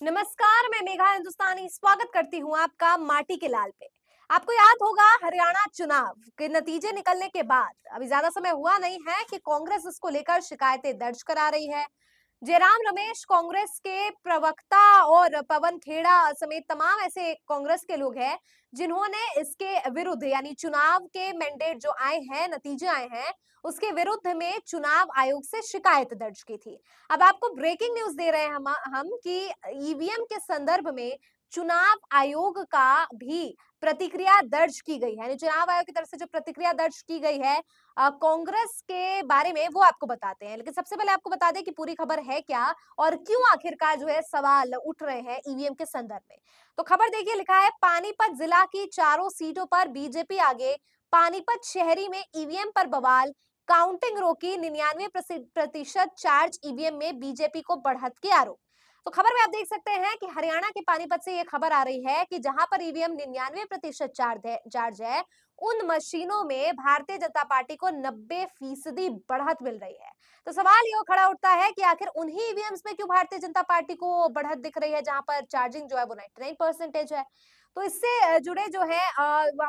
नमस्कार, मैं मेघा हिंदुस्तानी स्वागत करती हूँ आपका माटी के लाल पे। आपको याद होगा हरियाणा चुनाव के नतीजे निकलने के बाद अभी ज्यादा समय हुआ नहीं है कि कांग्रेस इसको लेकर शिकायतें दर्ज करा रही है। जयराम रमेश कांग्रेस के प्रवक्ता और पवन खेड़ा समेत तमाम ऐसे कांग्रेस के लोग हैं जिन्होंने इसके विरुद्ध यानी चुनाव के मैंडेट जो आए हैं, नतीजे आए हैं, उसके विरुद्ध में चुनाव आयोग से शिकायत दर्ज की थी। अब आपको ब्रेकिंग न्यूज दे रहे हैं हम कि ईवीएम के संदर्भ में चुनाव आयोग का भी प्रतिक्रिया दर्ज की गई है, यानी चुनाव आयोग की तरफ से जो प्रतिक्रिया दर्ज की गई है कांग्रेस के बारे में, वो आपको बताते हैं। लेकिन सबसे पहले आपको बता दें कि पूरी खबर है क्या और क्यों आखिरकार जो है सवाल उठ रहे हैं ईवीएम के संदर्भ में। तो खबर देखिए, लिखा है पानीपत जिला की चारों सीटों पर बीजेपी आगे, पानीपत शहरी में ईवीएम पर बवाल, काउंटिंग रोकी, 99% चार्ज ईवीएम में, बीजेपी को बढ़त के आरोप। तो खबर में आप देख सकते हैं कि हरियाणा के पानीपत से ये खबर आ रही है कि जहां पर ईवीएम 99% चार्ज है, उन मशीनों में भारतीय जनता पार्टी को 90% बढ़त मिल रही है। तो सवाल ये खड़ा उठता है कि आखिर उन्हीं ईवीएम्स में क्यों भारतीय जनता पार्टी को बढ़त दिख रही है जहां पर चार्जिंग जो है वो 99% है। तो इससे जुड़े जो है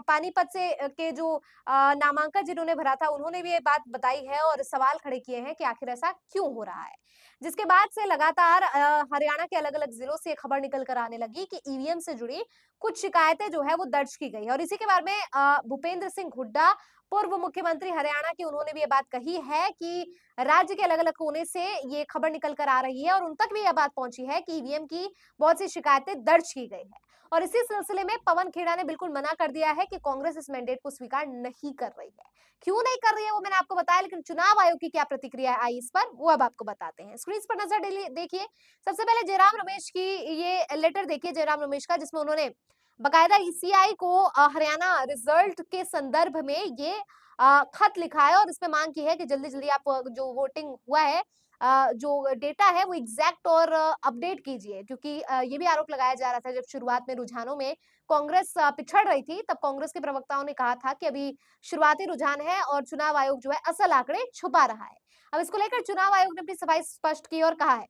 पानीपत से के जो नामांकन जिन्होंने भरा था, उन्होंने भी ये बात बताई है और सवाल खड़े किए हैं कि आखिर ऐसा क्यों हो रहा है। जिसके बाद से लगातार हरियाणा के अलग-अलग जिलों से खबर निकल कर आने लगी कि ईवीएम से जुड़ी कुछ शिकायतें जो है वो दर्ज की गई है और इसी के बारे में भूपेंद्र सिंह हुड्डा, पूर्व मुख्यमंत्री हरियाणा के, उन्होंने भी ये बात कही है कि राज्य के अलग-अलग कोने से ये खबर निकल कर आ रही है और उन तक भी यह बात पहुंची है कि ईवीएम की बहुत सी शिकायतें दर्ज की गई है। और इसी सिलसिले में पवन खेड़ा ने बिल्कुल मना कर दिया है कि कांग्रेस इस मैंडेट को स्वीकार नहीं कर रही है। क्यों नहीं कर रही है वो मैंने आपको बताया, लेकिन चुनाव आयोग की क्या प्रतिक्रिया आई इस पर वो अब आपको बताते हैं। स्क्रीन पर नजर देखिए, सबसे पहले जयराम रमेश की ये लेटर देखिए, जयराम रमेश का, जिसमें उन्होंने बकायदा ईसीआई को हरियाणा रिजल्ट के संदर्भ में ये खत लिखा है और इसमें मांग की है कि जल्दी जल्दी आप जो वोटिंग हुआ है, जो डेटा है वो एग्जैक्ट और अपडेट कीजिए, क्योंकि ये भी आरोप लगाया जा रहा था जब शुरुआत में रुझानों में कांग्रेस पिछड़ रही थी, तब कांग्रेस के प्रवक्ताओं ने कहा था कि अभी शुरुआती रुझान है और चुनाव आयोग जो है असल आंकड़े छुपा रहा है। अब इसको लेकर चुनाव आयोग ने अपनी सफाई स्पष्ट की और कहा है।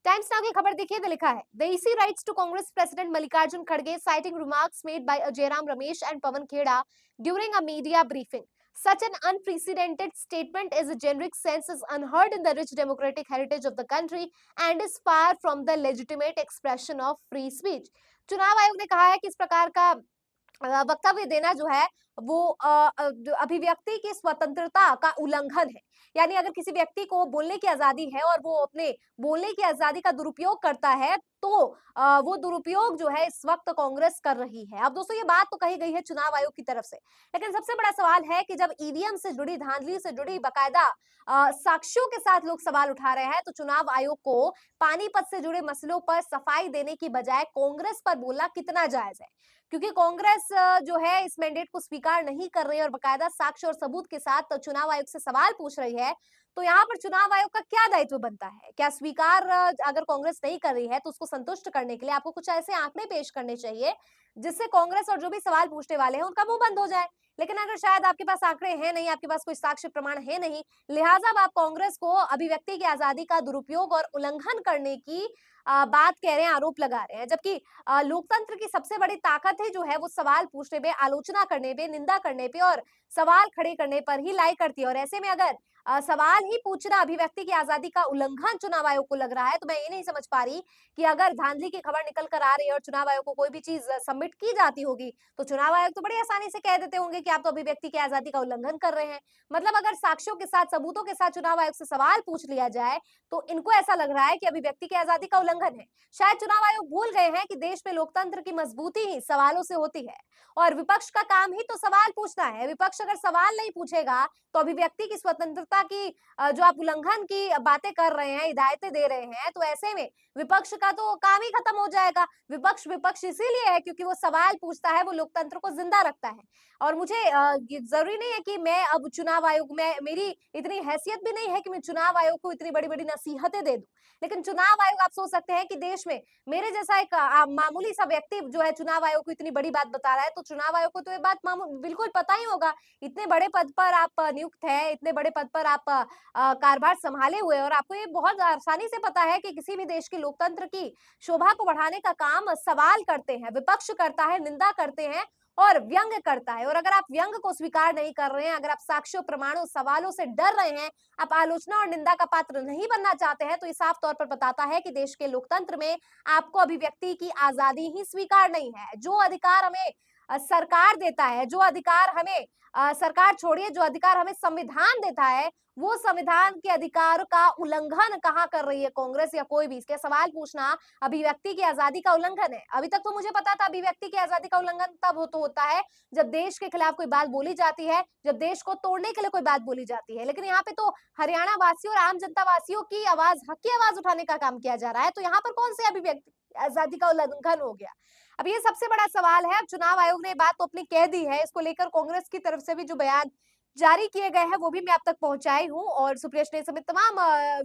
टाइम्स नाउ की खबर देखिए तो लिखा है, the EC writes to Congress president Mallikarjun खड़गे citing remarks made by Jairam Ramesh and Pawan Kheda during a media briefing. Such an unprecedented statement is a generic sense is unheard in the rich democratic heritage of the country and is far from the legitimate expression of free speech. चुनाव आयोग ने कहा है कि इस प्रकार का वक्तव्य देना जो है वो अभिव्यक्ति की स्वतंत्रता का उल्लंघन है। यानी अगर किसी व्यक्ति को बोलने की आजादी है और वो अपने बोलने की आजादी का दुरुपयोग करता है, तो वो दुरुपयोग जो है इस वक्त कांग्रेस कर रही है। अब दोस्तों, ये बात तो कही गई है चुनाव आयोग की तरफ से, लेकिन सबसे बड़ा सवाल है कि जब ईवीएम से जुड़ी, धांधली से जुड़ी बकायदा साक्ष्यों के साथ लोग सवाल उठा रहे हैं, तो चुनाव आयोग को पानीपत से जुड़े मसलों पर सफाई देने की बजाय कांग्रेस पर बोलना कितना जायज है? क्योंकि कांग्रेस जो है इस मैंडेट को स्वीकार नहीं कर रही है और बकायदा साक्ष्य और सबूत के साथ तो चुनाव आयोग से सवाल पूछ रही है, तो यहाँ पर चुनाव आयोग का क्या दायित्व बनता है? क्या स्वीकार अगर कांग्रेस नहीं कर रही है तो उसको संतुष्ट करने के लिए आपको कुछ ऐसे आंकड़े पेश करने चाहिए जिससे कांग्रेस और जो भी सवाल पूछने वाले हैं उनका मुंह बंद हो जाए। लेकिन अगर शायद आपके पास आंकड़े हैं नहीं, आपके पास कोई साक्ष्य प्रमाण है नहीं, लिहाजा अब आप कांग्रेस को अभिव्यक्ति की आजादी का दुरुपयोग और उल्लंघन करने की बात कह रहे हैं, आरोप लगा रहे हैं। जबकि लोकतंत्र की सबसे बड़ी ताकत है जो है वो सवाल पूछने पे, आलोचना करने पे, निंदा करने पे और सवाल खड़े करने पर ही लाई करती है। और ऐसे में अगर सवाल ही पूछना अभिव्यक्ति की आजादी का उल्लंघन चुनाव आयोग को लग रहा है, तो मैं ये नहीं समझ पा रही कि अगर धांधली की खबर निकल कर आ रही है और चुनाव आयोग को कोई भी चीज सबमिट की जाती होगी, तो चुनाव आयोग तो बड़ी आसानी से कह देते होंगे कि आप तो अभिव्यक्ति की आजादी का उल्लंघन कर रहे हैं। मतलब अगर साक्ष्यों के साथ, सबूतों के साथ चुनाव आयोग से सवाल पूछ लिया जाए, तो इनको ऐसा लग रहा है कि अभिव्यक्ति की आजादी का उल्लंघन है। शायद चुनाव आयोग भूल गए हैं कि देश में लोकतंत्र की मजबूती ही सवालों से होती है और विपक्ष का काम ही तो सवाल पूछना है। विपक्ष अगर सवाल नहीं पूछेगा तो अभिव्यक्ति की स्वतंत्रता की जो आप उल्लंघन की बातें कर रहे हैं, हिदायतें दे रहे हैं, तो ऐसे में विपक्ष का तो काम ही खत्म हो जाएगा। विपक्ष विपक्ष इसीलिए है क्योंकि वो सवाल पूछता है, वो लोकतंत्र को जिंदा रखता है। और मुझे ये जरूरी नहीं है कि मैं अब चुनाव आयोग में, मेरी इतनी हैसियत भी नहीं है कि मैं चुनाव आयोग को इतनी बड़ी बड़ी नसीहतें दे दूं, लेकिन चुनाव आयोग, आप सोच सकते हैं कि देश में मेरे जैसा एक मामूली सा व्यक्ति जो है चुनाव आयोग को इतनी बड़ी बात बता रहा है, तो चुनाव आयोग को तो ये बात बिल्कुल पता ही होगा। इतने बड़े पद पर आप नियुक्त है, इतने बड़े पद पर पर आप कारभार संभाले हुए हैं और आपको ये बहुत आसानी से पता है कि किसी भी देश के लोकतंत्र की शोभा को बढ़ाने का काम सवाल करते हैं, विपक्ष करता है, निंदा करते हैं और व्यंग्य करता है। और अगर आप व्यंग्य को स्वीकार नहीं कर रहे हैं, अगर आप साक्ष्यों, प्रमाणों, सवालों से डर रहे हैं, आप आलोचना और निंदा का पात्र नहीं बनना चाहते हैं, तो ये साफ तौर पर बताता है कि देश के लोकतंत्र में आपको अभिव्यक्ति की आजादी ही स्वीकार नहीं है। जो अधिकार हमें सरकार देता है, जो अधिकार हमें सरकार छोड़िए, जो अधिकार हमें संविधान देता है, वो संविधान के अधिकार का उल्लंघन कहाँ कर रही है कांग्रेस या कोई भी? इसके सवाल पूछना अभिव्यक्ति की आजादी का उल्लंघन है। अभी तक तो मुझे पता था अभिव्यक्ति की आजादी का उल्लंघन तब होता है जब देश के खिलाफ कोई बात बोली जाती है, जब देश को तोड़ने के लिए कोई बात बोली जाती है। लेकिन यहाँ पे तो हरियाणा वासियों और आम जनता वासियों की आवाज, हक की आवाज उठाने का काम किया जा रहा है, तो यहाँ पर कौन सी अभिव्यक्ति आजादी का उल्लंघन हो गया? अब ये सबसे बड़ा सवाल है। अब चुनाव आयोग ने बात तो अपनी कह दी है, इसको लेकर कांग्रेस की तरफ से भी जो बयान जारी किए गए हैं वो भी मैं आप तक पहुंचाई हूँ और सुप्रिया श्रेष्ठ समेत तमाम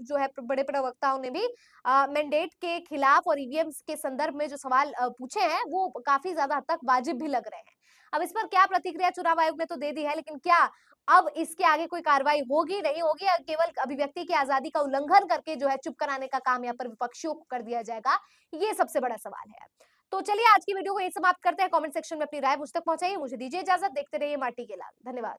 जो है बड़े प्रवक्ताओं ने भी मैंडेट के खिलाफ और ईवीएम के संदर्भ में जो सवाल पूछे हैं वो काफी ज्यादा हद तक वाजिब भी लग रहे हैं। अब इस पर क्या प्रतिक्रिया चुनाव आयोग ने तो दे दी है, लेकिन क्या अब इसके आगे कोई कार्रवाई होगी, नहीं होगी, या केवल अभिव्यक्ति की आजादी का उल्लंघन करके जो है चुप कराने का काम यहाँ पर विपक्षियों को कर दिया जाएगा, ये सबसे बड़ा सवाल है। तो चलिए आज की वीडियो को यही समाप्त करते हैं। कमेंट सेक्शन में अपनी राय मुझ तक पहुंचाइए। मुझे दीजिए इजाजत। देखते रहिए माटी के लाल। धन्यवाद।